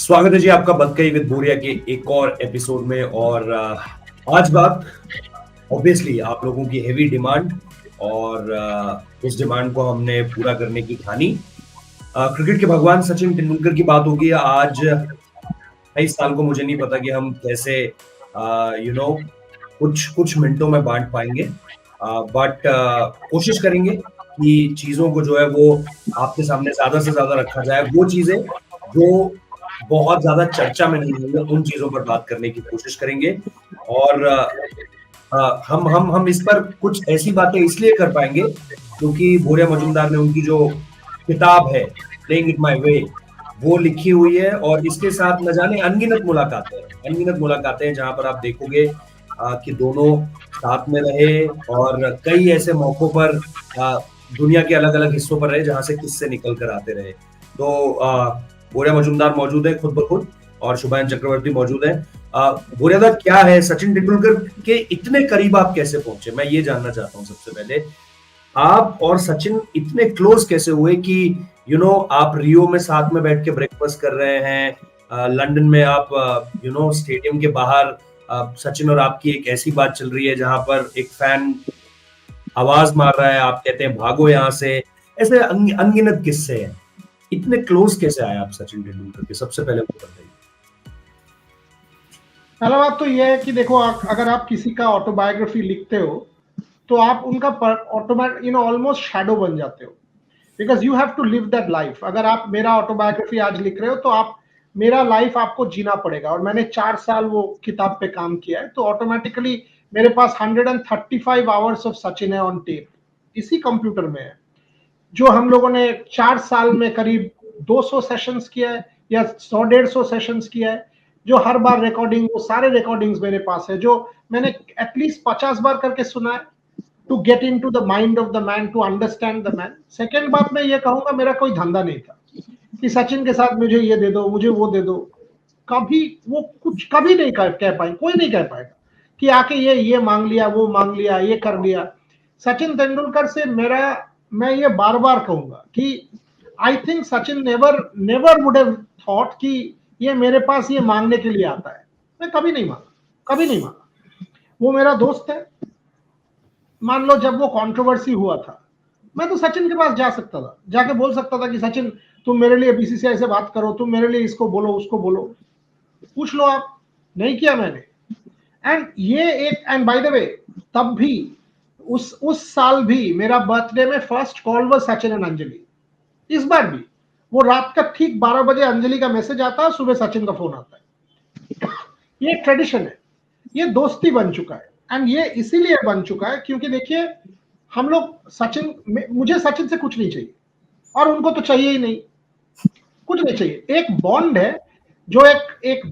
स्वागत है जी आपका बतकही विद भूरिया के एक और एपिसोड में। और आज बात ऑब्वियसली आप लोगों की हेवी डिमांड और उस डिमांड को हमने पूरा करने की ठानी। क्रिकेट के भगवान सचिन तेंदुलकर की बात होगी आज। 23 साल को मुझे नहीं पता कि हम कैसे कुछ कुछ मिनटों में बांट पाएंगे, बट कोशिश करेंगे कि चीजों को जो है वो आपके सामने ज्यादा से ज्यादा रखा जाए। वो चीजें जो बहुत ज्यादा चर्चा में नहीं होंगे उन चीजों पर बात करने की कोशिश करेंगे। और हम इस पर कुछ ऐसी बातें इसलिए कर पाएंगे क्योंकि भूरिया मजुमदार ने उनकी जो किताब है प्लेइंग इट माय वे वो लिखी हुई है, और इसके साथ न जाने अनगिनत मुलाकातें जहां पर आप देखोगे कि दोनों साथ में रहे और कई ऐसे मौकों पर दुनिया के अलग अलग हिस्सों पर रहे जहां से किस्से निकल कर आते रहे। तो भूरिया मजुमदार मौजूद है खुद ब खुद, और शुभायन चक्रवर्ती मौजूद है। भूरिया दा, क्या है, सचिन तेंदुलकर के इतने करीब आप कैसे पहुंचे? मैं ये जानना चाहता हूं सबसे पहले। आप और सचिन इतने क्लोज कैसे हुए कि आप रियो में साथ में बैठ के ब्रेकफास्ट कर रहे हैं, लंदन में आप स्टेडियम के बाहर सचिन और आपकी एक ऐसी बात चल रही है जहां पर एक फैन आवाज मार रहा है, आप कहते हैं भागो यहां से। ऐसे अनगिनत किस्से हैं। इतने क्लोज कैसे आए आप सचिन तेंदुलकर के? सबसे पहले वो बताइए। पहला बात तो यह है कि देखो, अगर आप किसी का ऑटोबायोग्राफी लिखते हो तो आप उनका ऑटोमेटिक ऑलमोस्ट शैडो बन जाते हो, because you have to live that life. अगर आप मेरा ऑटोबायोग्राफी आज लिख रहे हो तो आप मेरा लाइफ आपको जीना पड़ेगा, और मैंने 4 साल वो किताब पे काम किया है, तो ऑटोमेटिकली मेरे पास 135 आवर्स ऑफ सचिन है ऑन टेप, इसी कंप्यूटर में है, जो हम लोगों ने 4 साल में करीब 200 सेशंस किया है या 100-150 सेशंस किया है, जो हर बार रिकॉर्डिंग, वो सारे रिकॉर्डिंग्स मेरे पास है, जो मैंने एटलीस्ट 50 बार करके सुना है, to get into the mind of the man, to understand the man. Second बात मैं ये कहूंगा, मेरा कोई धंधा नहीं था कि सचिन के साथ मुझे ये दे दो, मुझे वो दे दो। कभी वो कुछ कभी नहीं कह पाए, कोई नहीं कह पाएगा कि आके ये मांग लिया, वो मांग लिया, ये कर लिया। सचिन तेंदुलकर से मैं ये बार बार कहूंगा कि I think Sachin never would have thought कि ये मेरे पास ये मांगने के लिए आता है। मैं कभी नहीं मांगा। वो मेरा दोस्त है। मान लो जब वो कंट्रोवर्सी हुआ था, मैं तो सचिन के पास जा सकता था, जाके बोल सकता था कि सचिन तुम मेरे लिए बीसीसीआई से बात करो, तुम मेरे लिए इसको बोलो, उसको बोलो, पूछ लो आप। नहीं किया मैंने। एंड बाय द वे, तब भी उस साल भी मेरा बर्थडे में first call was Sachin and Anjali. इस बार भी वो रात का ठीक 12 बजे अंजलि का मैसेज आता है, सुबह सचिन का फोन आता है। ये ट्रेडिशन है, ये दोस्ती बन चुका है। एंड ये इसीलिए बन चुका है क्योंकि देखिए, हम लोग मुझे सचिन से कुछ नहीं चाहिए, और उनको तो चाहिए ही नहीं, कुछ नहीं चाहिए। एक बॉन्ड है जो एक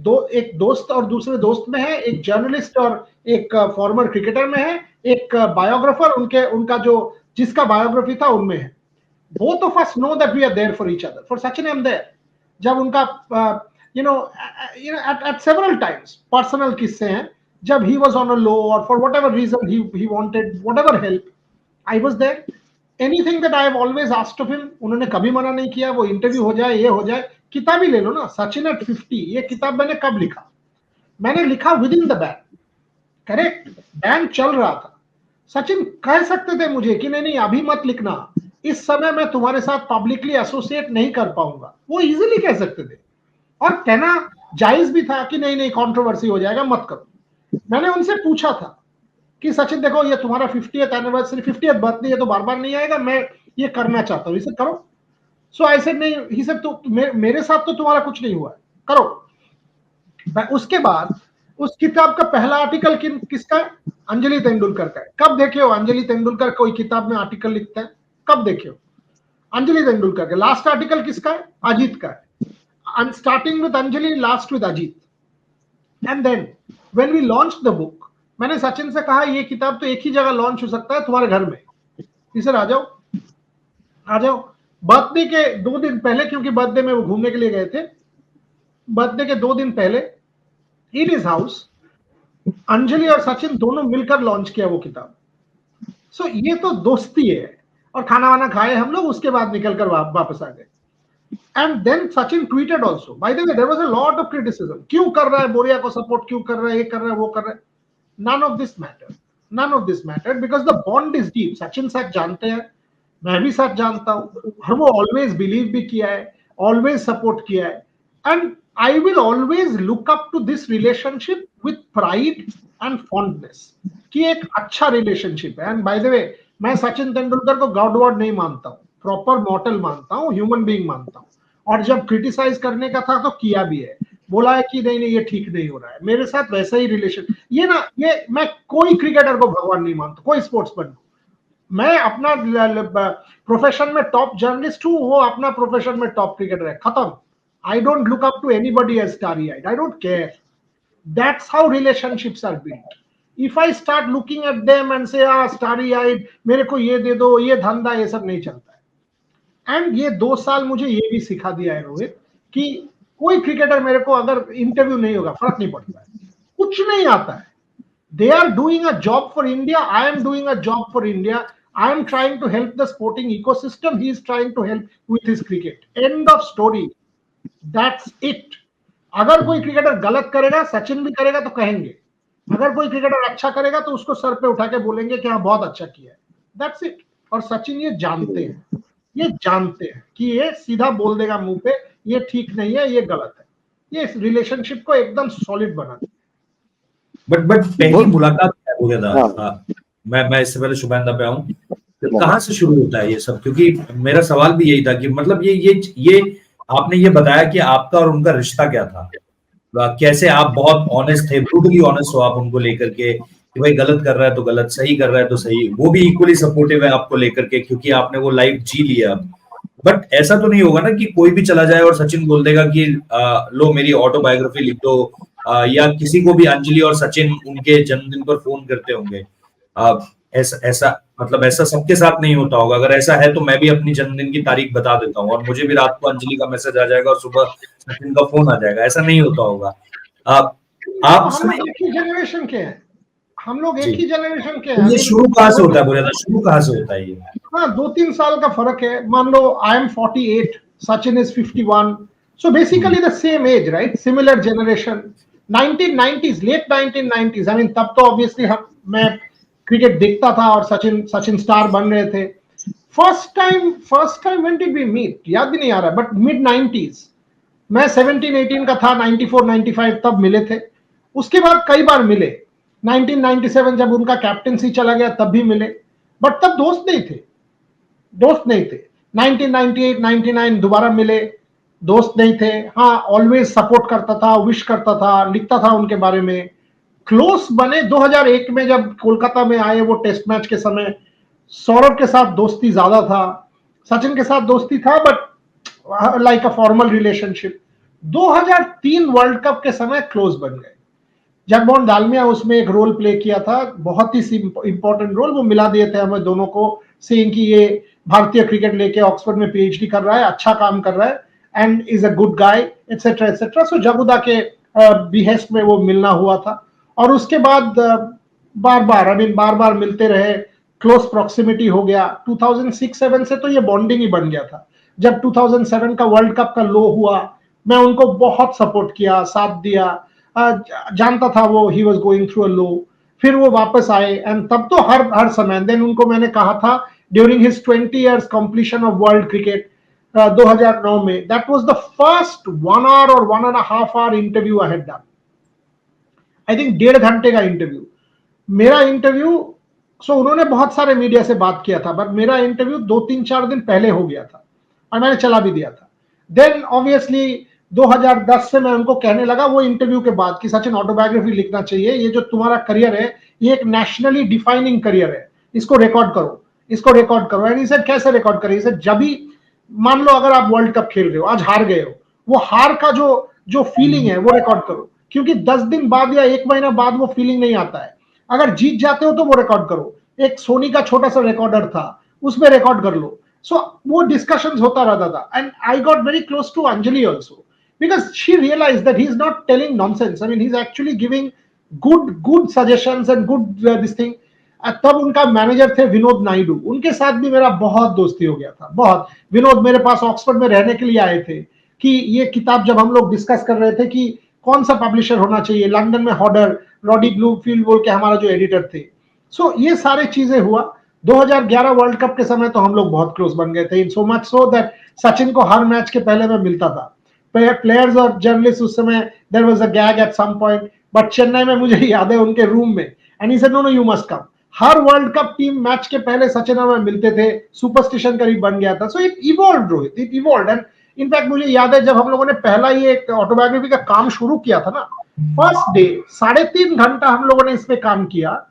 दोस्त और दूसरे दोस्त में है, एक जर्नलिस्ट और एक फॉर्मर क्रिकेटर में है, एक बायोग्राफर उनका जो जिसका बायोग्राफी था उनमें है। Both of us know that we are there for each other. For Sachin, I'm there. जब उनका at several times personal किस्से हैं, जब he was on a low or for whatever reason he wanted whatever help, I was there. Anything that I have always asked of him, उन्होंने कभी मना नहीं किया। वो इंटरव्यू हो जाए, ये हो जाए, किताब ही ले लो ना, सचिन एट 50। ये किताब मैंने कब लिखा? मैंने लिखा with in the ban, correct, ban चल रहा था। सचिन कह सकते थे मुझे कि नहीं अभी मत लिखना, इस समय मैं तुम्हारे साथ पब्लिकली एसोसिएट नहीं कर पाऊंगा। वो इजीली कह सकते थे, और कहना जायज भी था कि नहीं कंट्रोवर्सी हो जाएगा, मत करो। मैंने उनसे पूछा था कि सचिन देखो, ये तुम्हारा 50th एनिवर्सरी, 50th बर्थडे, ये तो बार बार नहीं आएगा, मैं ये करना चाहता हूँ, इसे करो। सो आई सेड नहीं, ही सेड तो मेरे साथ तो तुम्हारा कुछ नहीं हुआ है, करो। उसके बाद उस किताब का पहला आर्टिकल किसका है? अंजलि तेंदुलकर का है। कब देखे हो अंजलि तेंदुलकर कोई किताब में आर्टिकल लिखता है? कब देखे हो? अंजलि तेंदुलकर का लास्ट आर्टिकल किसका है? अजीत का है। Starting with Anjali, last with Ajit. And then when we launch the book, मैंने सचिन से कहा ये किताब तो एक ही जगह लॉन्च हो सकता है, तुम्हारे घर में। सर आ जाओ। बर्थडे के 2 दिन पहले, क्योंकि बर्थडे में वो घूमने के लिए गए थे, बर्थडे के 2 दिन पहले इन हिज हाउस अंजलि और सचिन दोनों मिलकर लॉन्च किया वो किताब। सो ये तो दोस्ती है। और खाना वाना खाए हम लोग, उसके बाद निकल कर वापस आ गए। And then Sachin tweeted also. By the way, there was a lot of criticism. क्यों कर रहा है बोरिया को support, क्यों कर रहा है, ये कर रहा है, वो कर रहा है. None of this mattered. None of this mattered because the bond is deep. Sachin साथ जानते हैं, मैं भी साथ जानता हूँ, और वो always believe भी किया है, always support किया है, and I will always look up to this relationship with pride and fondness. कि एक अच्छा relationship है. And by the way, मैं सचिन तेंदुलकर को गॉड वॉड नहीं मानता हूँ, प्रॉपर मॉर्टल मानता हूँ, ह्यूमन बीइंग मानता हूँ. और जब क्रिटिसाइज करने का था तो किया भी है, बोला है कि नहीं नहीं ये ठीक नहीं हो रहा है. मेरे साथ वैसा ही रिलेशन. ये ना, ये मैं कोई क्रिकेटर को भगवान नहीं मानता, कोई स्पोर्ट्समैन को. मैं अपना प्रोफेशन में टॉप जर्नलिस्ट हूँ, वो अपना प्रोफेशन में टॉप क्रिकेटर है, खत्म. I don't look up to anybody as starry eyed, I don't care. That's how relationships are built. If I start looking at them and say starry eyed, मेरे को ये दे दो, ये धंधा, ये सब नहीं चलता है. एंड ये 2 साल मुझे ये भी सिखा दिया है रोहित कि कोई क्रिकेटर मेरे को अगर इंटरव्यू नहीं होगा फर्क नहीं पड़ता है, कुछ नहीं आता है. They are doing a job for India. I am doing a job for India. I am trying to help the sporting ecosystem. He is trying to help with his cricket. End of story. That's it. अगर कोई cricketer गलत करेगा, सचिन भी करेगा तो कहेंगे. अगर कोई क्रिकेटर अच्छा करेगा तो उसको सर पे उठा के बोलेंगे कि हाँ बहुत अच्छा किया है. That's it. और सचिन ये जानते हैं, ये जानते हैं कि ये सीधा बोल देगा मुंह पे ये ठीक नहीं है, ये गलत है. ये इस रिलेशनशिप को एकदम सॉलिड बना दे. बट पहली मुलाकात क्या हो गया था? मैं इससे पहले शुभेंदा पे आऊं, कहाँ से शुरू होता है ये सब? क्योंकि मेरा सवाल भी यही था कि मतलब ये आपने ये बताया कि आपका और उनका रिश्ता क्या था, कैसे आप बहुत ऑनेस्ट थे, ब्रूटली ऑनेस्ट हो आप उनको लेकर के कि भाई गलत कर रहा है तो गलत, सही कर रहा है तो सही. वो भी इक्वली सपोर्टिव है आपको लेकर के क्योंकि आपने वो लाइफ जी लिया. बट ऐसा तो नहीं होगा ना कि कोई भी चला जाए और सचिन बोल देगा कि लो मेरी ऑटोबायोग्राफी लिख दो, या किसी को भी अंजलि और सचिन उनके जन्मदिन पर फोन करते होंगे. ऐसा सबके साथ नहीं होता होगा. अगर ऐसा है तो मैं भी अपनी जन्मदिन की तारीख बता देता हूँ और मुझे भी रात को अंजलि का मैसेज आ जाएगा और सुबह सचिन का फोन आ जाएगा. ऐसा नहीं होता होगा. आप हम लोग एक ही जनरेशन के हैं, हम लोग एक ही जनरेशन के हैं. ये शुरू कहाँ से होता है बोला था? शुरू कहाँ से होता है ये? हाँ 2-3 साल का फर्क है. मान लो I am 48, Sachin is 51, so basically the same age, right? Similar generation. 1990s, late 1990s. I mean तब तो ऑब्वियसली मैं क्रिकेट देखता था और सचिन स्टार बन रहे थे. First time when did we meet याद भी नहीं आ रहा, बट मिड 90s. मैं 17-18 का था, 94-95 तब मिले थे. उसके बाद कई बार मिले. 1997 जब उनका कैप्टेंसी चला गया तब भी मिले, बट तब दोस्त नहीं थे. 1998-99 दोबारा मिले, दोस्त नहीं थे. हाँ ऑलवेज सपोर्ट करता था, विश करता था, लिखता था उनके बारे में. क्लोज बने 2001 में जब कोलकाता में आए, वो टेस्ट मैच के समय. सौरभ के साथ दोस्ती ज्यादा था, सचिन के साथ दोस्ती था, but like a formal relationship. 2003 world cup के समय क्लोज बन गए. जगमोहन दालमिया उसमें एक रोल प्ले किया था, बहुत ही इंपॉर्टेंट रोल. वो मिला दिए थे हमें दोनों को, सेइंग कि ये भारतीय क्रिकेट लेके ऑक्सफोर्ड में पीएचडी कर रहा है, अच्छा काम कर रहा है, and is a good guy, etcetera etcetera. So जगुदा के बिहेस्ट में वो मिलना हुआ था. और उसके बाद बार बार मिलते रहे, क्लोज प्रॉक्सिमिटी हो गया. 2006-07 से तो ये बॉन्डिंग ही बन गया था. जब 2007 का वर्ल्ड कप का लो हुआ, मैं उनको बहुत सपोर्ट किया, साथ दिया. जानता था वो he was going through a low. फिर वो वापस आए, एंड तब तो हर समय. देन उनको मैंने कहा था during his 20 years completion of world cricket 2009 में, that was the first 1 hour और 1.5 hour interview I had done. I think 1.5 घंटे का इंटरव्यू. मेरा इंटरव्यू, सो उन्होंने बहुत सारे मीडिया से बात किया था, बट मेरा इंटरव्यू 2-3-4 दिन पहले हो गया था और मैंने चला भी दिया था. देन ऑब्वियसली 2010 से मैं उनको कहने लगा वो इंटरव्यू के बाद कि सचिन ऑटोबायोग्राफी लिखना चाहिए, ये जो तुम्हारा करियर है ये एक नेशनली डिफाइनिंग करियर है, इसको रिकॉर्ड करो, इसको रिकॉर्ड करो. एंड सर कैसे रिकॉर्ड करें? सर जब भी मान लो अगर आप वर्ल्ड कप खेल रहे हो, आज हार गए हो, वो हार का जो फीलिंग है वो रिकॉर्ड करो, क्योंकि 10 दिन बाद या 1 महीना बाद वो फीलिंग नहीं आता है. अगर जीत जाते हो तो वो रिकॉर्ड करो. एक सोनी का छोटा सा रिकॉर्डर था, उसमें रिकॉर्ड कर लो. सो वो डिस्कशंस होता रहता था. And I got very close to Anjali also, because she realized that he's not telling nonsense. I mean, he's actually giving good suggestions and good this thing. तब उनका मैनेजर थे विनोद नायडू, उनके साथ भी मेरा बहुत दोस्ती हो गया था, बहुत। विनोद मेरे पास ऑक्सफोर्ड में रहने के लिए आए थे कि ये किताब जब हम लोग डिस्कस कर रहे थे कि कौन सा पब्लिशर होना चाहिए, लंदन में हॉडर, रॉडी ब्लूमफील्ड बोल के हमारा जो एडिटर थे। सो ये सारे चीजें हुआ। 2011 वर्ल्ड कप के समय तो हम लोग बहुत क्लोज बन गए थे, in so much so that Sachin को हर मैच के पहले मैं मिलता था। प्लेयर्स और जर्नलिस्ट उस समय there was a gag at some point, but Chennai में मुझे याद है उनके रूम में, and he said no no you must come. हर वर्ल्ड कप टीम मैच के पहले सचिन और मैं मिलते थे, सुपरस्टिशन करीब बन गया था। So it evolved Rohit, it evolved. And in fact मुझे याद है जब हम लोगों ने पहला ये ऑटोबायोग्राफी का काम शुरू किया था ना, फर्स्ट डे 3.5 घंटा हम लोगों ने इस पे काम किया,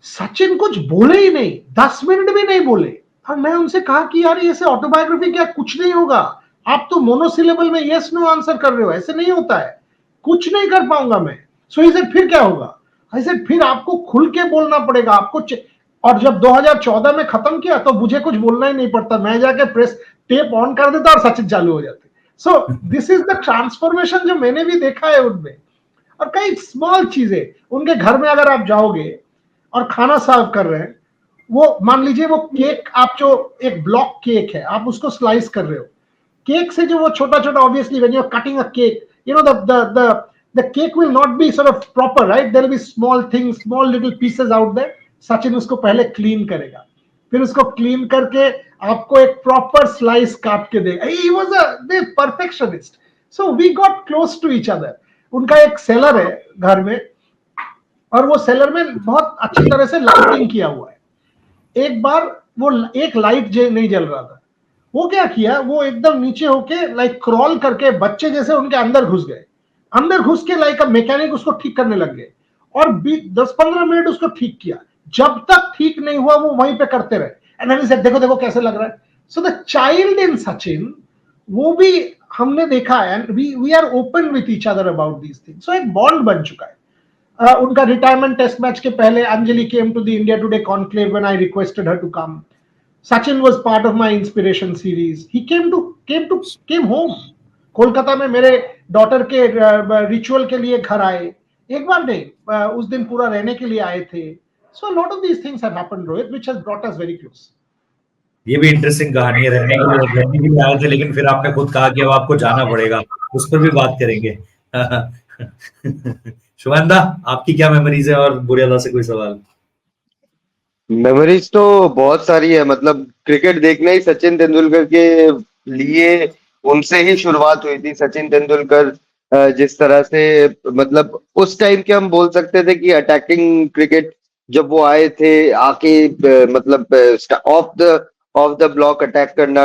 सचिन कुछ बोले ही नहीं, 10 मिनट भी नहीं बोले। और मैं उनसे कहा कि यार ये से ऑटोबायोग्राफी क्या, कुछ नहीं होगा, आप तो मोनोसिलेबल में यस नो आंसर कर रहे हो, ऐसे नहीं होता है, कुछ नहीं कर पाऊंगा मैं। सो ही सेड फिर क्या होगा, आई सेड फिर आपको खुल के बोलना पड़ेगा आपको। और जब 2014 में खत्म किया तो मुझे कुछ बोलना ही नहीं पड़ता, मैं जाके प्रेस टेप ऑन कर देता और सचिन चालू हो जाते। So this is the transformation जो मैंने भी देखा है उनमें। और कई स्मॉल चीजें, उनके घर में अगर आप जाओगे और खाना सर्व कर रहे हैं, वो मान लीजिए वो केक, आप जो एक ब्लॉक केक है आप उसको स्लाइस कर रहे हो, केक से जो वो छोटा छोटा, obviously when you are cutting a cake, you know the cake will not be sort of proper, right, there will be small things, small little pieces out there. Sachin उसको पहले क्लीन करेगा, फिर उसको क्लीन करके आपको एक प्रॉपर स्लाइस काट के देगा। He was a perfectionist. So we got close to each other. उनका एक सेलर है घर में, और वो सेलर में बहुत अच्छी तरह से लाइटिंग किया हुआ है। एक बार वो एक लाइट नहीं जल रहा था, वो क्या किया, वो एकदम नीचे होके लाइक क्रॉल करके बच्चे जैसे उनके अंदर घुस गए, अंदर घुस के लाइक मैकेनिक उसको ठीक करने लग गए, और 10-15 मिनट उसको ठीक किया। जब तक ठीक नहीं हुआ वो वहीं पे करते रहे। एंड देन ही सेड देखो देखो कैसे लग रहा है। So the child in Sachin, वो भी हमने देखा है, and we are open with each other about these things. So एक बॉन्ड बन चुका है। उनका रिटायरमेंट टेस्ट मैच के पहले Anjali came to the India today conclave when I requested her to come. Sachin was part of my inspiration series. He came home. Kolkata में मेरे daughter के रिचुअल के लिए घर आए, एक बार नहीं, उस दिन पूरा रहने के लिए आए थे। So a lot of these things have happened, Rohit, which has brought us very close. ये भी इंटरेस्टिंग कहानी है, रहने के लिए आए थे, लेकिन फिर आपने खुद कहा कि अब आपको जाना पड़ेगा, उस पर भी बात करेंगे। शुभेंदा, आपकी क्या मेमोरीज है, और बुरियादा से कोई सवाल? मेमोरीज तो बहुत सारी है। मतलब क्रिकेट देखना ही सचिन तेंदुलकर के लिए उनसे ही शुरुआत हुई थी। सचिन तेंदुलकर जिस तरह से, मतलब उस टाइम के हम बोल सकते थे कि अटैकिंग क्रिकेट, जब वो आए थे आके मतलब ऑफ द ब्लॉक अटैक करना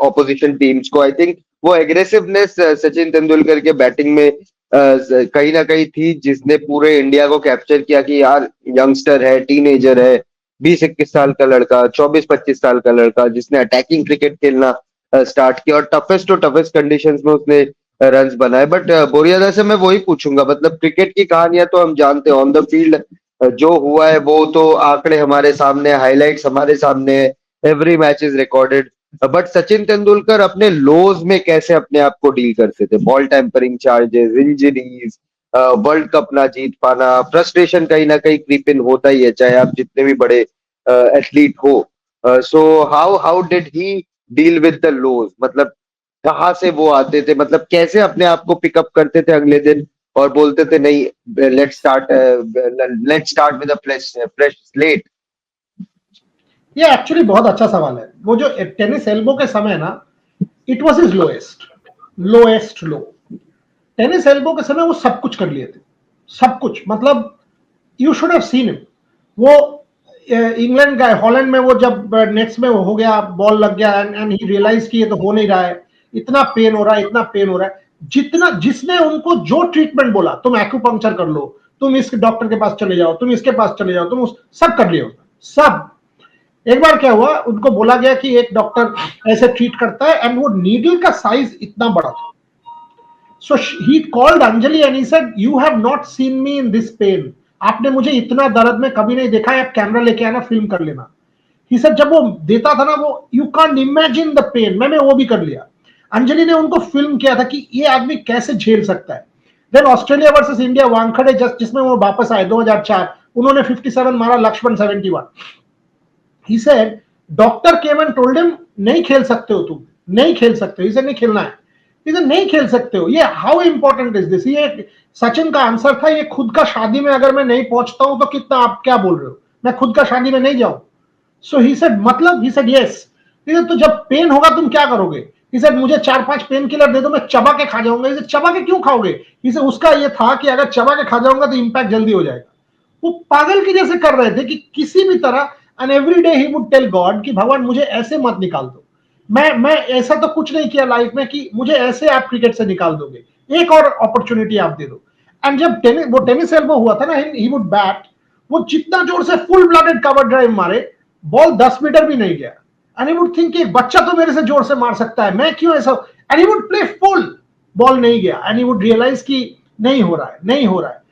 ऑपोजिशन टीम्स को, आई थिंक वो एग्रेसिवनेस सचिन तेंदुलकर के बैटिंग में कहीं ना कहीं थी, जिसने पूरे इंडिया को कैप्चर किया कि यार यंगस्टर है, टीनेजर है, 20-21 साल का लड़का, 24-25 साल का लड़का, जिसने अटैकिंग क्रिकेट खेलना स्टार्ट किया और टफेस्ट टू टफेस्ट कंडीशंस में उसने रन्स बनाए। बट बोरियादा से मैं वही पूछूंगा, मतलब क्रिकेट की कहानियां तो हम जानते हैं, ऑन द फील्ड जो हुआ है वो तो आंकड़े हमारे सामने, हाइलाइट्स हमारे सामने, every match is recorded. But Sachin Tendulkar अपने लोज में कैसे अपने आप को डील करते थे? Ball tampering charges, injuries, world cup ना जीत पाना, फ्रस्ट्रेशन कहीं ना कहीं क्रीप इन होता ही है, चाहे आप जितने भी बड़े एथलीट हो। So how did he deal with the lows? मतलब कहाँ से वो आते थे, मतलब कैसे अपने आप को पिकअप करते थे अगले दिन और बोलते थे नहीं, let's start with a fresh slate? ये एक्चुअली बहुत अच्छा सवाल है। वो जो टेनिस एल्बो के समय ना, it was his lowest low. Tennis elbow के समय वो सब कुछ कर लिए थे, सब कुछ, मतलब you should have seen him. वो इंग्लैंड गए, हॉलैंड में वो जब नेट्स में हो गया, बॉल लग गया, एंड ही रियलाइज कि ये तो हो नहीं रहा है, इतना पेन हो रहा है, इतना पेन हो रहा है। जितना जिसने उनको जो ट्रीटमेंट बोला, तुम एक्यूपंक्चर कर लो, तुम इस डॉक्टर के पास चले जाओ, तुम इसके पास चले जाओ, तुम सब कर लिया सब। एक बार क्या हुआ, उनको बोला गया कि एक डॉक्टर ऐसे ट्रीट करता है, एंड वो नीडल का साइज इतना बड़ा था। So he called Anjali and he said, "You have not seen me in this pain. आपने मुझे इतना दर्द में कभी नहीं देखा है, आप कैमरा लेके आना, फिल्म कर लेना." He said, जब वो देता था ना, वो you can't imagine the pain. मैंने वो भी कर लिया। अंजलि ने उनको फिल्म किया था कि ये आदमी कैसे झेल सकता है। Then Australia versus India Wankhede जिसमें वो वापस आए 2004, उन्होंने 57 मारा, Laxman 71। He said, doctor came and told him नहीं खेल सकते हो तुम, नहीं खेल सकते हो, इसे नहीं खेलना है, इसे नहीं खेल सकते हो। ये हाउ इंपॉर्टेंट इज दिस? ये सचिन का आंसर था, ये खुद का शादी में अगर मैं नहीं पहुंचता हूं तो कितना, आप क्या बोल रहे हो, मैं खुद का शादी में नहीं जाऊं। सो ही सेड, मतलब ही सेड यस। तो जब पेन होगा तुम क्या करोगे? ही सेड मुझे 4-5 पेन किलर दे दो, मैं चबा के खा जाऊंगा। इसे चबा के क्यों खाओगे? इसे उसका ये था कि अगर चबा के खा जाऊंगा तो इंपैक्ट जल्दी हो जाएगा। वो पागल की जैसे कर रहे थे कि किसी भी तरह, and every day he would tell God कि भगवान मुझे ऐसे मत निकाल दो, मैं ऐसा तो कुछ नहीं किया लाइफ में कि मुझे ऐसे आप क्रिकेट से निकाल दोगे, एक और अपॉर्चुनिटी आप दे दो। एंड जब टेनिस एल्बो हुआ था ना, ही वुड बैट, वो जितना जोर से फुल ब्लडेड कवर ड्राइव मारे, बॉल 10 मीटर भी नहीं गया। एंड ही वुड थिंक एक बच्चा तो मेरे से जोर से मार सकता है, मैं क्यों ऐसा, and he would play full, ball नहीं गया, एंड ही वुड रियलाइज कि नहीं हो रहा है, नहीं हो रहा है।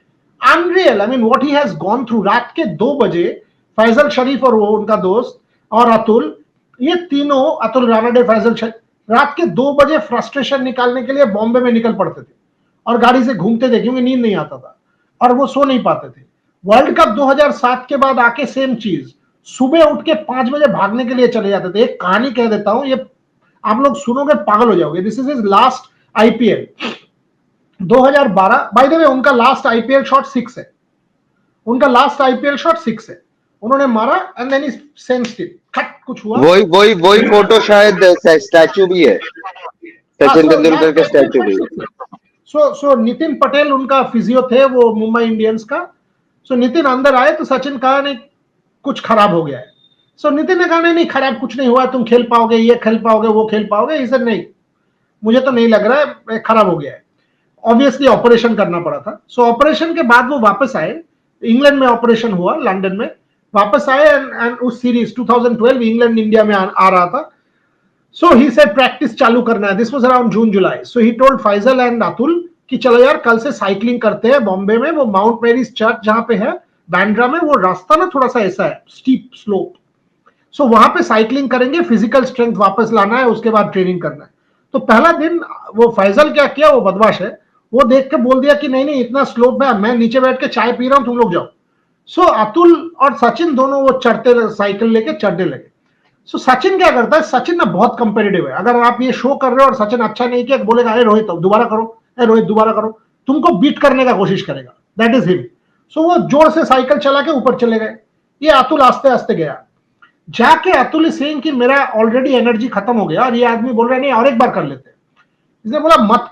Unreal, I mean what he has gone through. रात के 2 बजे फैजल शरीफ और वो उनका दोस्त और अतुल, ये तीनों, अतुल रानाडे, फैजल शरीफ, रात के 2 बजे फ्रस्ट्रेशन निकालने के लिए बॉम्बे में निकल पड़ते थे और गाड़ी से घूमते थे क्योंकि नींद नहीं आता था और वो सो नहीं पाते थे। वर्ल्ड कप 2007 के बाद आके सेम चीज, सुबह उठ के 5 बजे भागने के लिए चले जाते थे। एक कहानी कह देता हूं, ये आप लोग सुनोगे पागल हो जाओगे। This is his last IPL 2012। Bye the वे उनका लास्ट आईपीएल शॉट 6 है, उनका लास्ट आईपीएल शॉट 6 है, उन्होंने मारा and then he sensed it, खट कुछ हुआ। वही फोटो शायद स्टैचू भी है, सचिन तेंदुलकर के स्टैचू भी है। सो नितिन पटेल उनका फिजियो थे, वो मुंबई इंडियंस का। सो नितिन अंदर आए तो सचिन कहा नहीं कुछ खराब हो गया है। सो नितिन ने कहा नहीं खराब कुछ नहीं हुआ, तुम खेल पाओगे, ये खेल पाओगे, वो खेल पाओगे। इसे नहीं, मुझे तो नहीं लग रहा है खराब हो गया है। ऑब्वियसली ऑपरेशन करना पड़ा था। सो ऑपरेशन के बाद वो वापस आए, इंग्लैंड में ऑपरेशन हुआ, लंदन में वापस आए एंड उस सीरीज 2012 इंग्लैंड इंडिया में आ रहा था। सो ही सेड प्रैक्टिस चालू करना है, this was around June July. So he told Faisal and Atul कि चलो यार कल से साइकिलिंग करते हैं बॉम्बे में, वो माउंट मेरीज चर्च जहां पे है बांद्रा में, वो रास्ता ना थोड़ा सा ऐसा है, स्टीप स्लोप। सो वहां पे साइकिलिंग करेंगे, फिजिकल स्ट्रेंथ वापस लाना है, उसके बाद ट्रेनिंग करना है। तो पहला दिन वो फैजल क्या किया, वो बदमाश है, वो देख के बोल दिया कि नहीं इतना स्लोप है, मैं नीचे बैठ के चाय पी रहा हूं, तुम लोग जाओ। सो अतुल और सचिन दोनों वो चढ़ते, साइकिल लेके चढ़ने लगे। सो सचिन क्या करता है, सचिन ना बहुत कंपेटिटिव है। अगर आप ये शो कर रहे हो और सचिन अच्छा नहीं किया, बोलेगा अरे रोहित दोबारा करो, अरे रोहित दोबारा करो, तुमको बीट करने का कोशिश करेगा। That is him. सो वो जोर से साइकिल चला के ऊपर चले गए। ये अतुल आस्ते आस्ते गया, जाके अतुल सेइंग कि मेरा ऑलरेडी एनर्जी खत्म हो गया, और ये आदमी बोल रहा है नहीं और एक बार कर लेते हैं। इसने बोला मत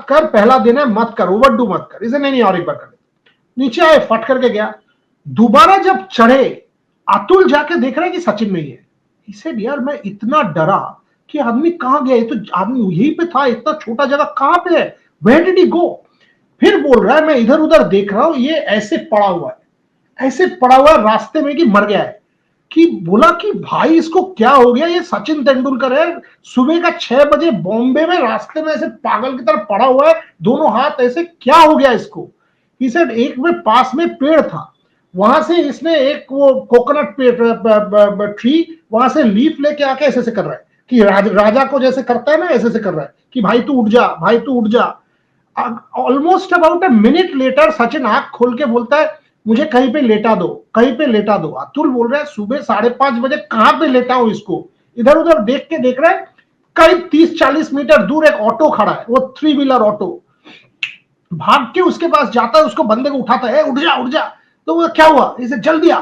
कर, पहला दिन है, मत कर, ओवरडू मत कर। इसे नहीं और एक बार कर लेते। नीचे आए, फट करके गया। दोबारा जब चढ़े, अतुल जाके देख रहा है कि सचिन नहीं है। He said, यार मैं इतना डरा कि आदमी कहां गया, ये तो आदमी यहीं पे था, इतना छोटा जगह कहां पे है, Where did he go? फिर बोल रहा है मैं इधर उधर देख रहा हूं, ये ऐसे पड़ा हुआ है, ऐसे पड़ा हुआ है रास्ते में कि मर गया है। कि बोला कि भाई इसको क्या हो गया, ये सचिन तेंदुलकर है, सुबह का 6 बजे बॉम्बे में रास्ते में ऐसे पागल की तरह पड़ा हुआ है, दोनों हाथ ऐसे, क्या हो गया इसको। He said, एक में पास में पेड़ था, वहां से इसने एक वो कोकोनट ट्री, वहां से लीफ लेके आके ऐसे से कर रहा है कि राजा को जैसे करता है ना, ऐसे से कर रहा है कि भाई तू उठ जा, भाई तू उठ जा। Almost about a minute later Sachin आंख खोल के बोलता है मुझे कहीं पे लेटा दो, कहीं पे लेटा दो। अतुल बोल रहा है सुबह 5:30 बजे कहां पे लेटा हूं इसको। इधर उधर देख के देख रहा है, करीब 30-40 मीटर दूर एक ऑटो खड़ा है, वो 3 व्हीलर ऑटो। भाग के उसके पास जाता है, उसको बंदे को उठाता है, उठ जा उठ जा। तो वो क्या हुआ, इसे जल दिया।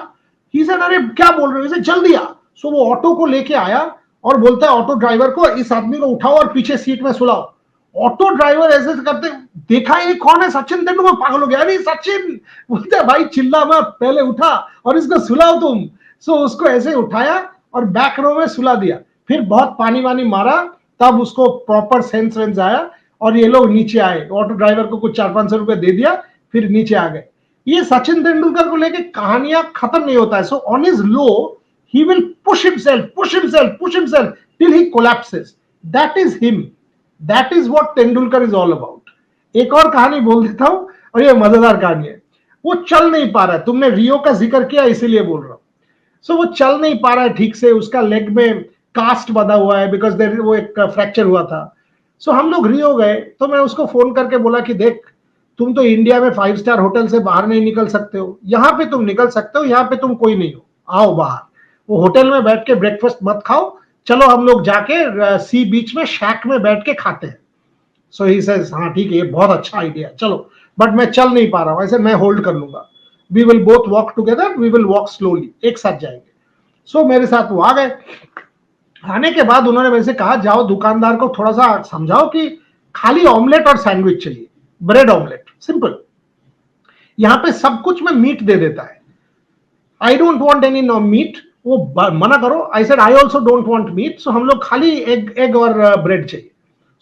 ही सेड अरे क्या बोल रहे हो, इसे जल दिया। सो वो ऑटो को लेके आया और बोलता है ऑटो ड्राइवर को इस आदमी को उठाओ और पीछे सीट में सुलाओ। ऑटो ड्राइवर ऐसे करते देखा ये कौन है, सचिन तेंदुलकर, पागल हो गया। नहीं सचिन, बोलते है भाई चिल्ला मत, पहले उठा और इसको सुलाओ तुम। सो उसको ऐसे उठाया और बैक रो में सुला दिया। फिर बहुत पानी वानी मारा, तब उसको प्रॉपर सेंस वेंस आया और ये लोग नीचे आए। ऑटो ड्राइवर को कुछ 400-500 रुपए दे दिया, फिर नीचे आ गए। ये सचिन तेंदुलकर को लेके कहानियां खत्म नहीं होता है। So on his low he will push himself till he collapses. That is him. That is what Tendulkar is all about. एक और कहानी बोल देता हूं, और ये मजेदार कहानी है। वो चल नहीं पा रहा है, तुमने रियो का जिक्र किया इसीलिए बोल रहा हूं। सो वो चल नहीं पा रहा है ठीक से, उसका लेग में कास्ट बंधा हुआ है, बिकॉज वो एक फ्रैक्चर हुआ था। सो हम लोग रियो गए, तो मैं उसको फोन करके बोला कि देख तुम तो इंडिया में 5 स्टार होटल से बाहर नहीं निकल सकते हो, यहाँ पे तुम निकल सकते हो, यहाँ पे तुम कोई नहीं हो, आओ बाहर। वो होटल में बैठ के ब्रेकफास्ट मत खाओ, चलो हम लोग जाके सी बीच में शैक में बैठ के खाते हैं। सो ही सेज हाँ ठीक है, ये बहुत अच्छा आइडिया, चलो, बट मैं चल नहीं पा रहा हूँ, ऐसे मैं होल्ड कर लूंगा, we will both walk together, we will walk slowly, एक साथ जाएंगे। सो मेरे साथ वो आ गए। आने के बाद उन्होंने मेरे से कहा जाओ दुकानदार को थोड़ा सा समझाओ कि खाली ऑमलेट और सैंडविच चाहिए, ब्रेड ऑमलेट, सिंपल। यहाँ पे सब कुछ में मीट दे देता है, I don't want any no meat, वो मना करो। I said I also don't want meat, so हम लोग खाली एग और ब्रेड चाहिए।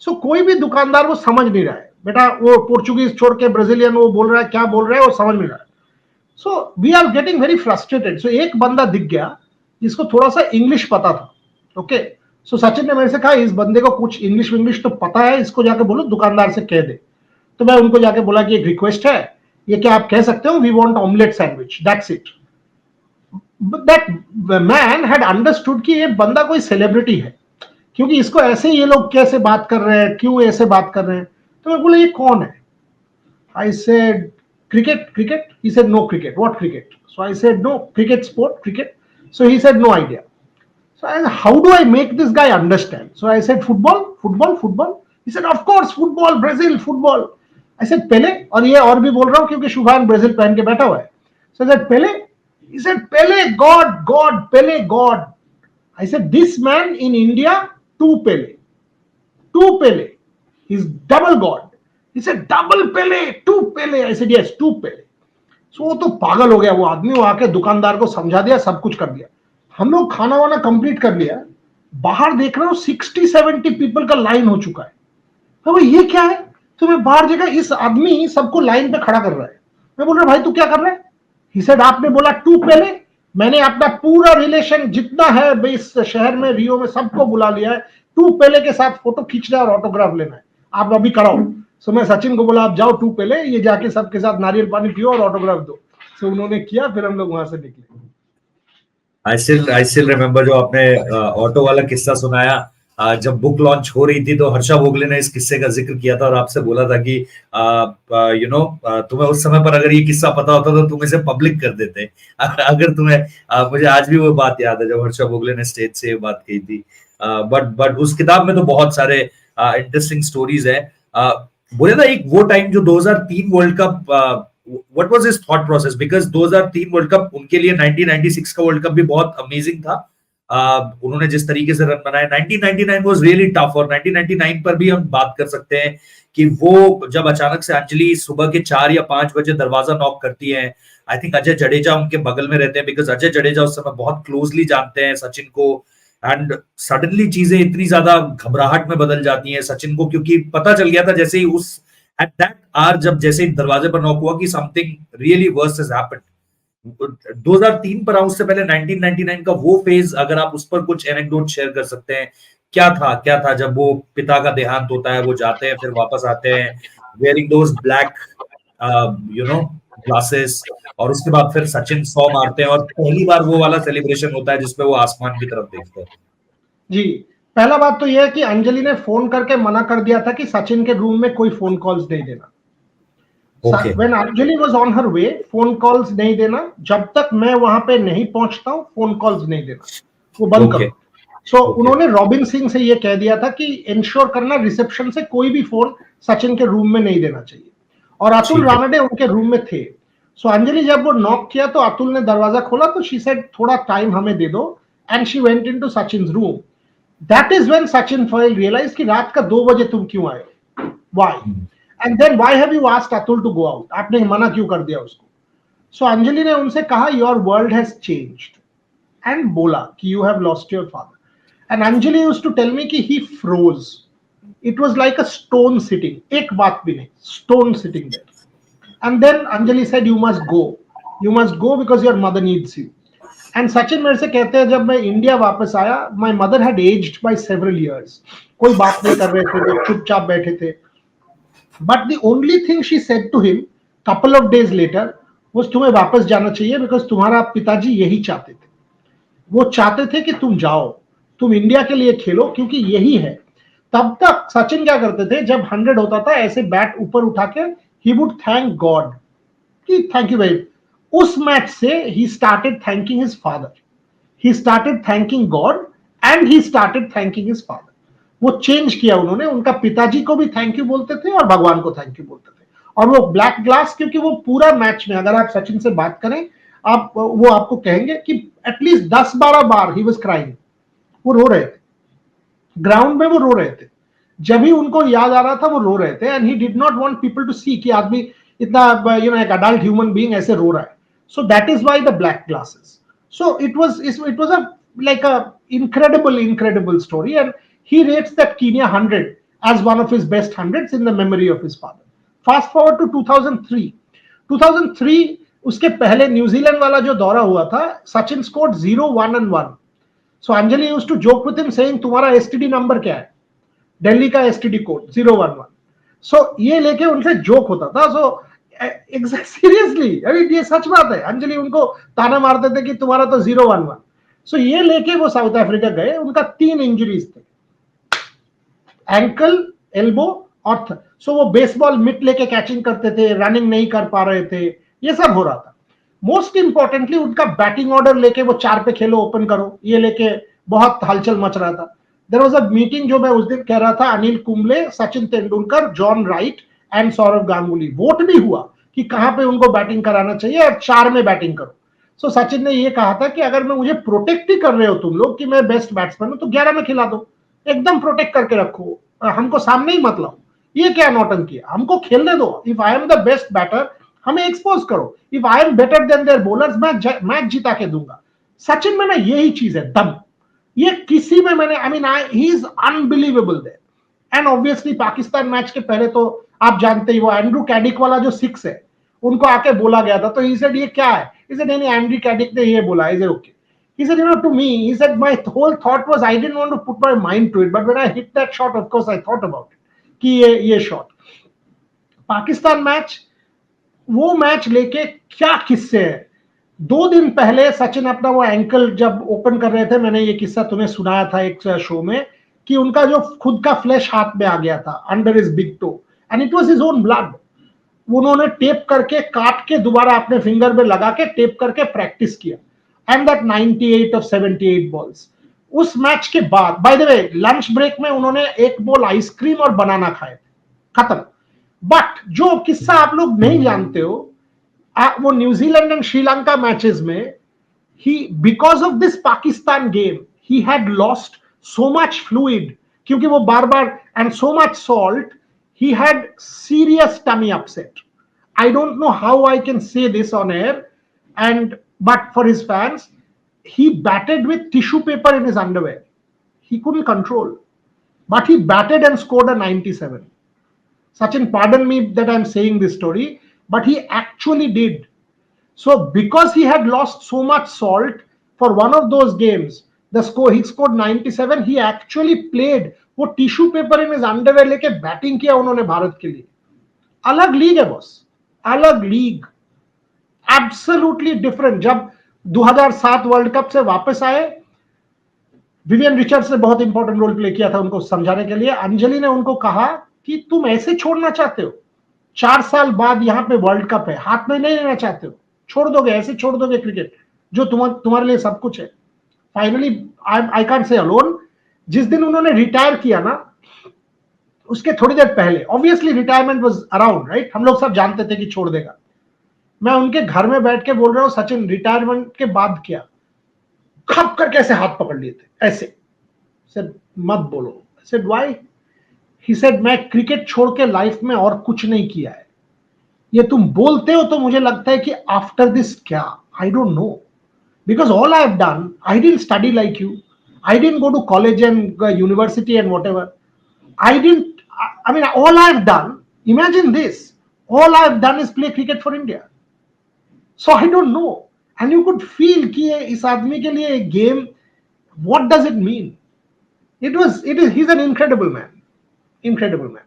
सो कोई भी दुकानदार वो समझ नहीं रहा है, बेटा वो पोर्चुगीज छोड़ के ब्राजीलियन वो बोल रहा है, क्या बोल रहा है वो समझ नहीं रहा है। So we are getting very frustrated. So एक बंदा दिख गया जिसको थोड़ा सा इंग्लिश पता था, ओके। सो सचिन ने मेरे से कहा इस बंदे को कुछ इंग्लिश तो पता है, इसको जाके बोलो दुकानदार से कह दे। तो मैं उनको जाके बोला कि एक रिक्वेस्ट है, ये क्या आप कह सकते हो, we want omelette sandwich, that's it. That man had understood कि ये बंदा कोई सेलिब्रिटी है, क्योंकि इसको ऐसे ये लोग कैसे बात कर रहे हैं, क्यों ऐसे बात कर रहे हैं। तो मैं बोला ये कौन है? I said cricket. He said no cricket. What cricket? So I said no cricket sport, cricket. So he said no idea. So I said, how do I make this guy understand? So I said football. He said of course football, Brazil football. I said Pele, और ये और भी बोल रहा हूँ क्योंकि शुभान Brazil पहन के बैठा हुआ है। So I said Pele. He said Pele, God, Pele, God. I said this man in India, two Pele. He's double God. He said double Pele, two Pele. I said yes, two Pele. So वो तो पागल हो गया वो आदमी, वो आके दुकानदार को समझा दिया, सब कुछ कर दिया। हम लोग खाना वाना कंप्लीट कर लिया, बाहर देख रहे हो 60-70 पीपल का लाइन हो चुका है। तो ये क्या है? तो मैं बाहर देखा इस आदमी सबको लाइन पे खड़ा कर रहा है। मैं बोल रहा भाई तू क्या कर रहा है? He said आपने बोला टू Pele, मैंने अपना पूरा रिलेशन जितना है इस शहर में, रियो में, सबको बुला लिया है, टू Pele के साथ फोटो खींचना और ऑटोग्राफ लेना है, आप अभी कराओ। सो मैं सचिन को बोला आप जाओ टू Pele, ये जाके सबके साथ नारियल पानी पियो और ऑटोग्राफ दो। सो उन्होंने किया, फिर हम लोग वहां से निकले। आई स्टिल रिमेम्बर जो आपने ऑटो वाला किस्सा सुनाया, जब बुक लॉन्च हो रही थी तो हर्षा भोगले ने इस किस्से का जिक्र किया था और आपसे बोला था कि तुम्हें उस समय पर अगर ये किस्सा पता होता तो तुम इसे पब्लिक कर देते। अगर तुम्हें मुझे आज भी वो बात याद है जब हर्षा भोगले ने स्टेज से ये बात कही थी। बट उस किताब में तो बहुत सारे इंटरेस्टिंग स्टोरीज है। बोले ना एक वो टाइम जो 2003 world cup, what was his thought process, because 2003 world cup उनके लिए 1996 का वर्ल्ड कप भी बहुत अमेजिंग था। उन्होंने जिस तरीके से रन बनाए, 1999 वाज रियली टफ, और 1999 पर भी हम बात कर सकते हैं कि वो जब अचानक से अंजलि सुबह के 4 या 5 बजे दरवाजा नॉक करती है। आई थिंक अजय जडेजा उनके बगल में रहते हैं, बिकॉज अजय जडेजा उस समय बहुत क्लोजली जानते हैं सचिन को, एंड सडनली चीजें इतनी ज्यादा घबराहट में बदल जाती हैं सचिन को, क्योंकि पता चल गया था जैसे ही उस एट दैट आवर जब जैसे ही दरवाजे पर नॉक हुआ कि something really worst has happened. 2003 पर उससे पहले 1999 का वो फेज, अगर आप उस पर कुछ एनेक्डोट शेयर कर सकते हैं, क्या था जब वो पिता का देहांत होता है, वो जाते हैं फिर वापस आते हैं वेयरिंग दोस ब्लैक ग्लासेस, और उसके बाद फिर सचिन 100 मारते हैं और पहली बार वो वाला सेलिब्रेशन होता है जिसपे वो आसमान की तरफ देखते हैं। जी, पहला बात तो यह है कि अंजलि ने फोन करके मना कर दिया था कि सचिन के रूम में कोई फोन कॉल्स नहीं देना। Okay. When Anjali was on her way, phone calls नहीं देना, जब तक मैं वहां पे नहीं पहुंचता हूं फोन कॉल्स नहीं देना, वो बंद करो। सो उन्होंने रॉबिन सिंह से ये कह दिया था कि इंश्योर करना रिसेप्शन से कोई भी फोन सचिन के रूम में नहीं देना चाहिए, और अतुल रानडे उनके रूम में थे। सो अंजलि जब वो नॉक किया तो अतुल ने दरवाजा खोला, तो शी सेड थोड़ा टाइम हमें दे दो, and she went into Sachin's room. That is when Sachin foil realise कि रात का 2 बजे तुम क्यों आए हो, why, and then why have you asked Atul to go out, आपने मना क्यों कर दिया उसको। सो अंजलि ने उनसे कहा your world has changed, and बोला कि you have lost your father. And Anjali used to tell me कि he froze, it was like a stone sitting, एक बात भी नहीं, stone sitting there. And then Anjali said, you must go because your mother needs you. And Sachin मेरे से कहते हैं जब मैं इंडिया वापस आया, my mother had aged by several years. कोई बात नहीं कर रहे थे, चुपचाप बैठे थे। But the only thing she said to him couple of days later was तुम्हें वापस जाना चाहिए because तुम्हारा पिताजी यही चाहते थे। वो चाहते थे कि तुम जाओ, तुम इंडिया के लिए खेलो, क्योंकि यही है। तब तक सचिन क्या करते थे, जब 100 होता था ऐसे बैट ऊपर उठा के he would thank God कि thank you very. उस मैच से he started thanking his father, he started thanking God and he started thanking his father. वो चेंज किया उन्होंने, उनका पिताजी को भी थैंक यू बोलते थे और भगवान को थैंक यू बोलते थे. और वो ब्लैक ग्लास, क्योंकि वो पूरा मैच में अगर आप सचिन से बात करें, आप वो आपको कहेंगे कि at least 10-12 bar he was crying, वो रो रहे थे ग्राउंड में, वो रो रहे थे. जब भी उनको याद आ रहा था वो रो रहे थे. And he did not want people to see कि आदमी इतना एक अडल्ट ह्यूमन बीइंग ऐसे रो रहा है. So that is why the black glasses. So it was a like a incredible story, and he rates that Kenya 100 as one of his best hundreds in the memory of his father. Fast forward to 2003 उसके पहले New Zealand वाला जो दौरा हुआ था, Sachin scored 0, 1 and 1. So Anjali used to joke with him saying तुम्हारा STD number क्या है, दिल्ली का STD कोड 011. So ये लेके उनसे जोक होता था. So सीरियसली ये सच बात है. अंजलि उनको ताना मारते थे कि तुम्हारा तो 011. सो ये लेके वो साउथ अफ्रीका गए. उनका 3 इंजरीज थे, एंकल, एल्बो और सो वो बेसबॉल मिट लेके कैचिंग करते थे, रनिंग नहीं कर पा रहे थे, ये सब हो रहा था. मोस्ट इंपॉर्टेंटली उनका बैटिंग ऑर्डर लेके वो 4 पे खेलो, ओपन करो, ये लेके बहुत हलचल मच रहा था. देयर वाज अ मीटिंग जो मैं उस दिन कह रहा था, Anil Kumble, Sachin Tendulkar, John Wright and Sourav Ganguly. Vote भी हुआ कि कहां पे उनको बैटिंग कराना चाहिए और 4 में बैटिंग करो. सो सचिन ने ये कहा था कि अगर मैं मुझे प्रोटेक्ट ही कर रहे हो तुम लोग कि मैं बेस्ट बैट्समैन हूं, तो 11 में खिला दो, एकदम प्रोटेक्ट करके रखो, हमको सामने ही मत लाओ. ये क्या नौटंकी है, हमको खेलने दो. If I am the best batter, हमें एक्सपोज करो. If I am better than their bowlers, मैं मैच जिता के दूंगा. सचिन में ना यही चीज है, दम. ये किसी में मैंने he is unbelievable there. And obviously Pakistan match के पहले तो आप जानते ही, वो एंड्रू कैडिक वाला जो 6 है, उनको आके बोला गया था. तो ही सेड ये क्या है, he said नहीं, एंड्रू कैडिक ने ये बोला. He said okay. He said, to me, he said my whole thought was I didn't want to put my mind to it, but when I hit that shot, of course I thought about it कि ये shot. Pakistan match, वो match लेके क्या किस्से हैं. 2 दिन पहले सचिन अपना वो एंकल जब ओपन कर रहे थे, मैंने ये किस्सा तुम्हें सुनाया था एक शो में, कि उनका जो खुद का फ्लैश हाथ में आ गया था, under his big toe, and it was his own blood. उन्होंने टेप करके, काट के, दोबारा अपने फिंगर में लगा के टेप करके प्रैक्टिस किया. And that 98 of 78 balls. उस मैच के बाद, by the way, lunch break में उन्होंने 1 बोल आइसक्रीम और बनाना खाए, खत्म. बट जो किस्सा आप लोग नहीं जानते हो, वो न्यूजीलैंड एंड श्रीलंका मैचेस में ही, because of this Pakistan game, he had lost so much fluid, क्योंकि वो बार बार, and so much salt, he had serious tummy upset. I don't know how I can say this on air, but for his fans, he batted with tissue paper in his underwear. He couldn't control, but he batted and scored a 97. Sachin, pardon me that I'm saying this story, but he actually did. So because he had lost so much salt for one of those games, he scored 97. He actually played, वो tissue paper in underwear लेके batting किया उन्होंने भारत के लिए. अलग league है boss, अलग league, absolutely different. जब 2007 वर्ल्ड कप से वापस आए, विवियन रिचर्ड्स ने बहुत इंपॉर्टेंट रोल प्ले किया था उनको समझाने के लिए. अंजलि ने उनको कहा कि तुम ऐसे छोड़ना चाहते हो, 4 साल बाद यहाँ पे वर्ल्ड कप है, हाथ में नहीं लेना चाहते हो, छोड़ दोगे, ऐसे छोड़ दोगे क्रिकेट जो तुम्हारे लिए सब कुछ है. Finally I can't say alone, जिस दिन उन्होंने रिटायर किया ना, उसके थोड़ी देर पहले, obviously retirement was around, right, हम लोग सब जानते थे कि छोड़ देगा. मैं उनके घर में बैठ के बोल रहा हूं, सचिन रिटायरमेंट के बाद क्या, खप करके ऐसे हाथ पकड़ लिए थे ऐसे, सेड मत बोलो. Said why? ही सेड मैं क्रिकेट छोड़ के लाइफ में और कुछ नहीं किया है. ये तुम बोलते हो तो मुझे लगता है कि आफ्टर दिस क्या, I don't know, because all I have done, I didn't study like you. I didn't go to college and university and whatever. All I've done, imagine this, all I've done is play cricket for India. So I don't know. And you could feel कि इस आदमी के लिए game, what does it mean? He's an incredible man. Incredible man.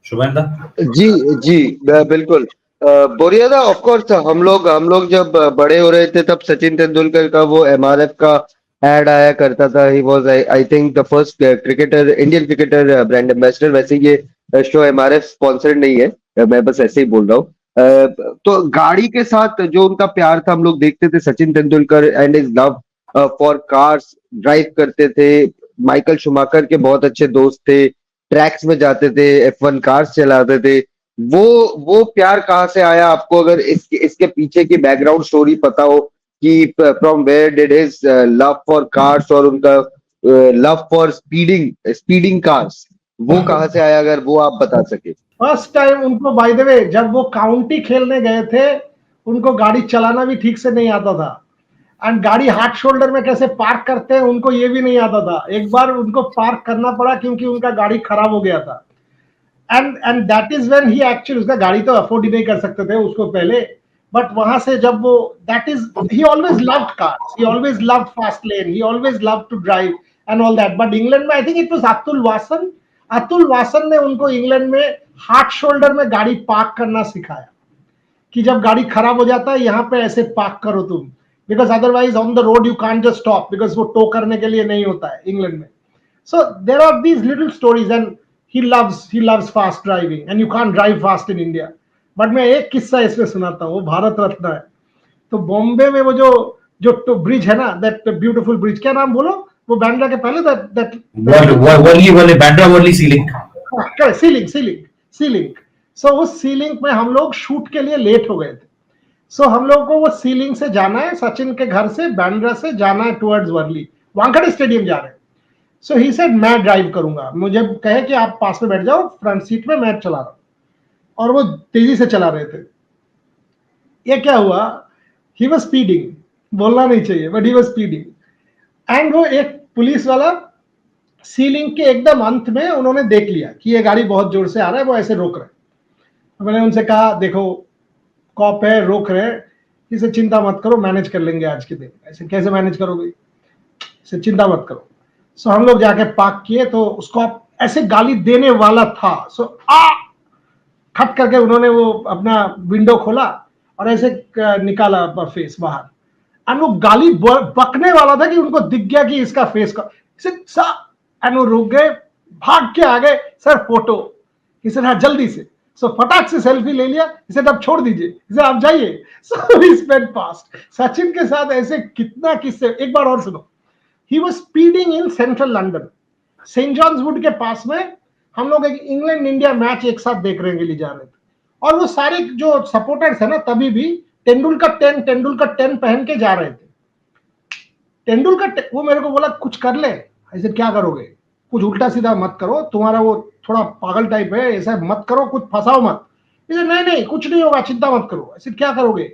शुभेंदा जी बिल्कुल. बोरियादा, of course हम लोग जब बड़े हो रहे थे तब सचिन तेंदुलकर का वो MRF का एड आया करता था। He was I think the first cricketer, Indian cricketer brand ambassador. वैसे ये शो एमआरएफ स्पॉन्सर्ड नहीं है, मैं बस ऐसे ही बोल रहा हूँ। तो गाड़ी के साथ जो उनका प्यार था, हम लोग देखते थे Sachin Tendulkar and his love for cars, drive करते थे। माइकल शुमाकर के बहुत अच्छे दोस्त थे, ट्रैक्स में जाते थे, F1 कार्स चलाते थे। वो वो प्यार कहाँ से आया आपको, अगर इसके पीछे की बैकग्राउंड स्टोरी पता हो कि from where did his love for cars और उनका लव फॉर स्पीडिंग कार्स, वो कहाँ से आया, अगर वो आप बता सके। फर्स्ट टाइम उनको बाय द वे जब वो काउंटी खेलने गए थे, उनको गाड़ी चलाना भी ठीक से नहीं आता था, एंड गाड़ी हार्ड शोल्डर में कैसे पार्क करते हैं उनको ये भी नहीं आता था। एक बार उनको पार्क करना पड़ा क्योंकि उनका गाड़ी खराब हो गया था, and that is when he actually, उसका गाड़ी तो अफोर्ड ही नहीं कर सकते थे उसको पहले, बट वहां से जब वो, that is, he always loved cars, he always loved fast lane, he always loved to drive and all that. But England में I think it was Atul Wasan ने उनको इंग्लैंड में हार्ड शोल्डर में गाड़ी पार्क करना सिखाया कि जब गाड़ी खराब हो जाता है यहाँ पे ऐसे पार्क करो तुम, because otherwise on the road you can't just stop, because वो टो करने के लिए नहीं होता है इंग्लैंड में। So there are these little stories, and he loves fast driving, and you can't drive fast in India. But मैं एक किस्सा इसमें सुनाता हूँ, वो भारत रत्न है। तो बॉम्बे में वो जो जो ब्रिज है ना, दैट ब्यूटीफुल ब्रिज, क्या नाम बोलो, वो बांद्रा के पहले, दैट वर्ली वाले बांद्रा वर्ली सीलिंग, सीलिंग। सो उस सीलिंग में हम लोग शूट के लिए लेट हो गए थे। सो हम लोग को वो सीलिंग से जाना है, सचिन के घर से बांद्रा से जाना है टुवर्ड्स वर्ली, वानखेड़े स्टेडियम जा रहे हैं। सो ही सेड मैं ड्राइव करूंगा, मुझे कहे कि आप पास में बैठ जाओ फ्रंट सीट में, मैं चला रहा हूं। और वो तेजी से चला रहे थे। ये क्या हुआ, ही वाज स्पीडिंग, बोलना नहीं चाहिए but he was speeding, and वो एक पुलिस वाला सीलिंग के एकदम अंत में उन्होंने देख लिया कि ये गाड़ी बहुत जोर से आ रहा है, वो ऐसे रोक रहे। मैंने उनसे कहा देखो कॉप है, रोक रहे, इसे चिंता मत करो, मैनेज कर लेंगे आज के दिन। ऐसे कैसे मैनेज करोगे, इसे चिंता मत करो। सो हम लोग जाके पार्क किए, तो उसको ऐसे गाली देने वाला था। सो खट करके उन्होंने वो अपना विंडो खोला और ऐसे निकाला फेस बाहर, एंड वो गाली बकने वाला था कि उनको दिख गया कि इसका फेस का, एंड वो रुक गए, भाग के आ गए, सर फोटो, इसे हाँ जल्दी से। सो फटाक से सेल्फी ले लिया, इसे अब छोड़ दीजिए, इसे आप जाइए। सो ही स्पेंड फास्ट। सचिन के साथ ऐसे कितना किस्से, एक बार और सुनो। He was speeding in central London, Saint John's Wood के पास में। हम लोग एक इंग्लैंड इंडिया मैच एक साथ देखने के लिए जा रहे थे, और वो सारे जो सपोर्टर्स है ना, तभी भी तेंदुलकर 10 पहन के जा रहे थे। तेंदुलकर, वो मेरे को बोला कुछ कर ले। ऐसे क्या करोगे, कुछ उल्टा सीधा मत करो, तुम्हारा वो थोड़ा पागल टाइप है, ऐसा मत करो, कुछ फंसाओ मत। इसे नहीं कुछ नहीं होगा, चिंता मत करो। ऐसे क्या करोगे,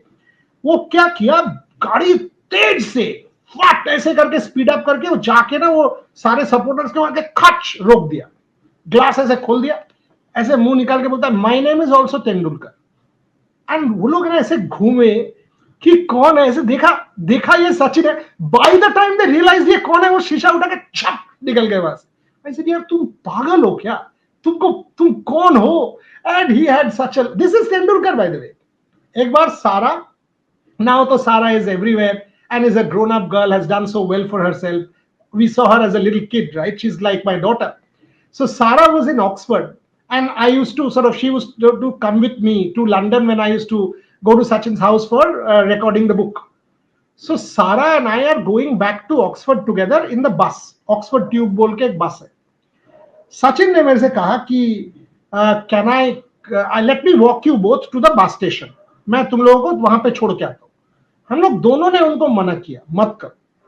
वो क्या किया, गाड़ी तेज से फट ऐसे करके स्पीड अप करके वो जाके ना, वो सारे सपोर्टर्स के वहां के खच रोक दिया, ग्लास ऐसे खोल दिया, ऐसे मुंह निकाल के बोलता है my name is also Tendulkar. And वो लोग ना ऐसे घूमे कि कौन है, ऐसे देखा ये सचिन है। By the time they realise ये कौन है, वो शीशा उठा के छप निकल गए वहां से। ऐसे यार तुम पागल हो क्या, तुम कौन हो। And he had such a, this is Tendulkar bye the वे। एक बार सारा, now तो Sara is everywhere and is a grown up girl, has done so well for herself. We saw her as a little kid, right? She's like my daughter. So Sara was in Oxford, and I used to she used to come with me to London when I used to go to Sachin's house for recording the book. So Sara and I are going back to Oxford together in the bus. Oxford Tube बोल के एक बस है। सचिन ने मेरे से कहा कि can I let me walk you both to the bus station, मैं तुम लोगों को वहां पे छोड़ के आता हूं। हम लोग दोनों ने उनको मना किया,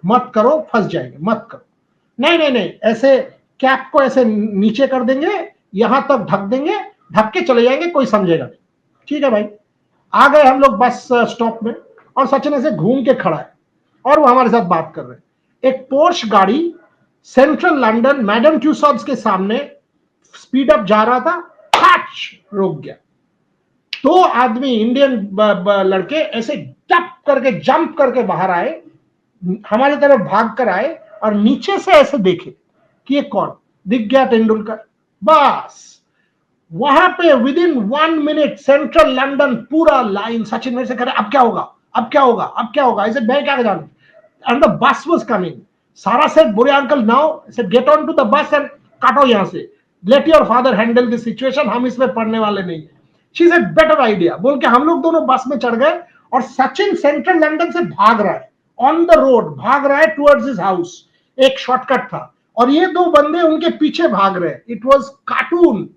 मत करो फंस जाएंगे, मत करो। नहीं, ऐसे कैप को ऐसे नीचे कर देंगे, यहां तक ढक देंगे, ढक के चले जाएंगे, कोई समझेगा नहीं। ठीक है भाई। आ गए हम लोग बस स्टॉप में, और सचिन ऐसे घूम के खड़ा है और वो हमारे साथ बात कर रहे हैं। एक पोर्श गाड़ी सेंट्रल लंदन मैडम ट्यूसॉड्स के सामने स्पीड अप जा रहा था, रोक गया। 2 आदमी इंडियन लड़के ऐसे जंप करके बाहर आए, हमारी तरफ भाग कर आए, और नीचे से ऐसे देखे कि ये कौन, दिख गया तेंदुलकर। बस वहां पे with in 1 minute central London पूरा लाइन, सचिन मेरे से कह रहे अब क्या होगा, ऐसे मैं क्या जानू, and the bus was coming. Sara said, Boria uncle, now said, get on to the bus and काटो यहाँ से, let your father handle the situation, हम इसमें पढ़ने वाले नहीं है. She said, better idea. बोल के हम लोग दोनों बस में चढ़ गए और सचिन सेंट्रल लंदन से भाग रहा है, ऑन द रोड भाग रहा है टुवर्ड्स हिज हाउस. एक शॉर्टकट था और ये दो बंदे उनके पीछे भाग रहे हैं. It was cartoon,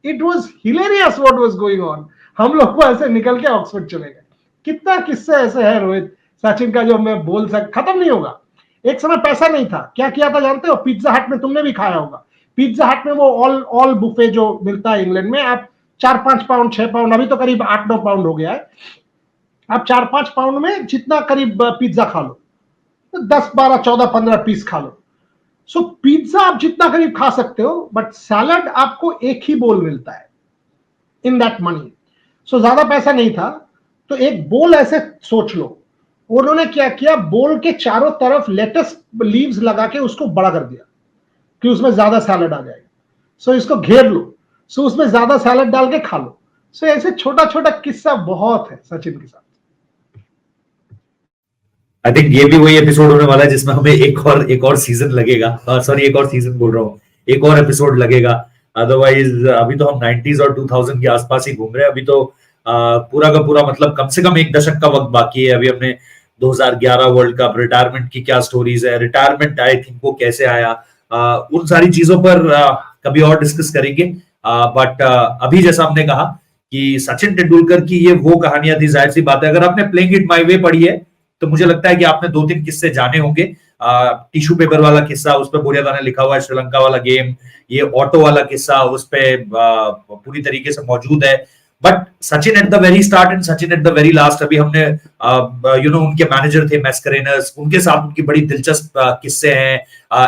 it was hilarious what was going on. हम लोग को ऐसे निकल के ऑक्सफोर्ड चले गए. कितना किस्से ऐसे है रोहित सचिन का जो मैं बोल खत्म नहीं होगा. एक समय पैसा नहीं था, क्या किया था जानते हो? पिज्जा हट में, तुमने भी खाया होगा, पिज्जा हट में वो ऑल बुफे जो मिलता है इंग्लैंड में, आप 4-5 पाउंड 6 पाउंड, अभी तो करीब 8-9 पाउंड हो गया है, आप 4-5 पाउंड में जितना करीब पिज्जा खा लो, 10, 12, 14, 15 पीस खा लो. सो पिज्जा आप जितना करीब खा सकते हो, बट सैलड आपको एक ही बोल मिलता है इन दैट मनी. सो ज्यादा पैसा नहीं था, तो एक बोल ऐसे सोच लो. उन्होंने क्या किया, बोल के चारों तरफ लेटस लीव्स लगा के उसको बड़ा कर दिया कि उसमें ज्यादा सैलड आ जाएगा. सो इसको घेर लो, सो उसमें ज्यादा सैलड डाल के खा लो. सो ऐसे छोटा छोटा किस्सा बहुत है सचिन के साथ. आई थिंक ये भी वही एपिसोड होने वाला है जिसमें हमें एक और सीजन लगेगा. सॉरी, एक और सीजन बोल रहा हूँ, एक और एपिसोड लगेगा. अदरवाइज अभी तो हम 90s और 2000 के आसपास ही घूम रहे हैं. अभी तो पूरा का पूरा मतलब कम से कम एक दशक का वक्त बाकी है. अभी हमने 2011 वर्ल्ड कप, रिटायरमेंट की क्या स्टोरीज है, रिटायरमेंट आई थिंक वो कैसे आया, उन सारी चीजों पर कभी और डिस्कस करेंगे. बट अभी जैसा हमने कहा कि सचिन तेंदुलकर की ये वो कहानियां थी. जाहिर सी बात है, अगर आपने प्लेइंग इट माय वे पढ़ी है तो मुझे लगता है कि आपने 2-3 किस्से जाने होंगे. टिश्यू पेपर वाला किस्सा, उस पर बोरिया ने लिखा हुआ है, श्रीलंका वाला गेम, ये ऑटो वाला किस्सा उस पर पूरी तरीके से मौजूद है. But Sachin at the very start and Sachin at the very last, अभी हमने उनके मैनेजर थे मैस्करेनस, उनके साथ उनकी बड़ी दिलचस्प किस्से हैं.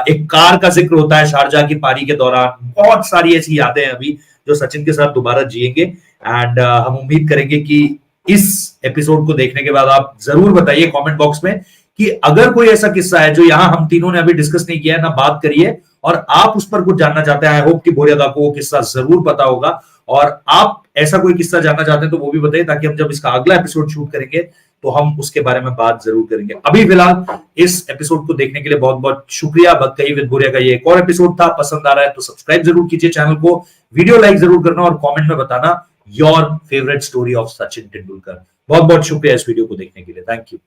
एक कार का जिक्र होता है शारजाह की पारी के दौरान. बहुत सारी ऐसी यादें हैं अभी जो सचिन के साथ दोबारा जिएंगे. एंड हम उम्मीद करेंगे कि इस एपिसोड को देखने के बाद आप जरूर बताइए कमेंट बॉक्स में कि अगर कोई ऐसा किस्सा है जो यहाँ हम तीनों ने अभी डिस्कस नहीं किया है, ना बात करी है, और आप उस पर कुछ जानना चाहते हैं. आई होप कि बोरिया को वो किस्सा जरूर पता होगा, और आप ऐसा कोई किस्सा जानना चाहते हैं तो वो भी बताइए, ताकि हम जब इसका अगला एपिसोड शूट करेंगे तो हम उसके बारे में बात जरूर करेंगे. अभी फिलहाल इस एपिसोड को देखने के लिए बहुत बहुत शुक्रिया. बात कही विद बोरिया का ये एक और एपिसोड था. पसंद आ रहा है तो सब्सक्राइब जरूर कीजिए चैनल को, वीडियो लाइक जरूर करना और कमेंट में बताना your favourite story of Sachin Tendulkar. बहुत बहुत शुक्रिया इस वीडियो को देखने के लिए. Thank you.